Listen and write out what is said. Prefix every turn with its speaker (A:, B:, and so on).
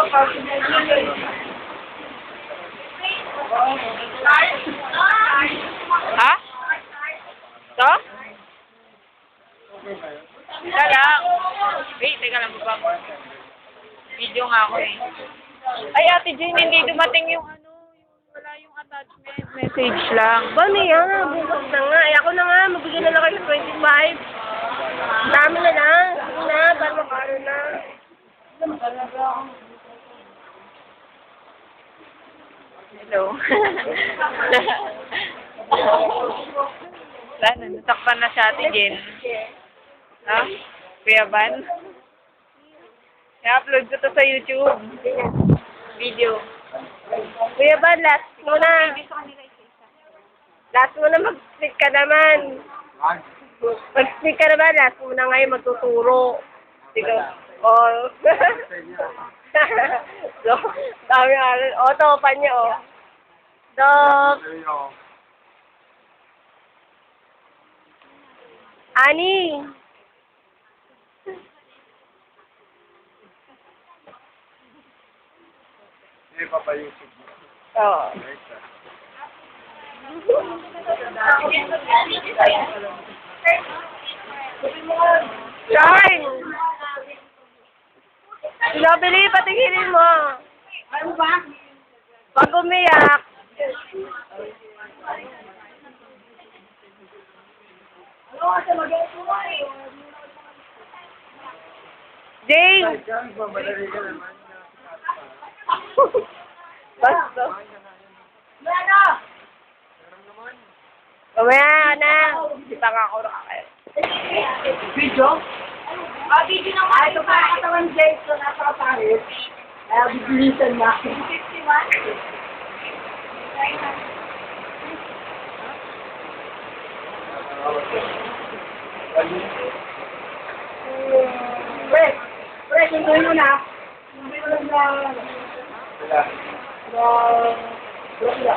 A: Ha? To? Teka lang. Wait, teka lang ba? Video nga ako eh. Ay, Ate Jane, hindi dumating yung wala yung attachment. Message lang.
B: Paano yan? Bukas na nga. Ay, ako na nga. Mabigyan na lang kayo ng 25. Dami na lang. Sige na. Para makano na.
A: Hello. Sana, nasaktan na siya, Ate Jen. Ha? Kuya Van? I-upload ko to sa YouTube. Video.
B: Kuya Ban, last mo na. Last mo na mag-speak ka naman. Mag-speak ka naman. Last mo na ngayon magtuturo. Sige. Oh. So, dami aral. O, topan niya, o. Dok. Ani.
C: Hindi pa pa YouTube.
B: Oo. Charn! Sinabili, patinginin mo. Ano ba? Pag umiyak. Jane! Basta. Mamaya ka na. Hindi pa nga ako nakakaya.
C: Video?
B: Video na nga. Ito pa katawan Jane. So, nasa kaparit. Kaya bibilisan na. 51? Pre, sunduin mo na. Sunduin mo na. Wala.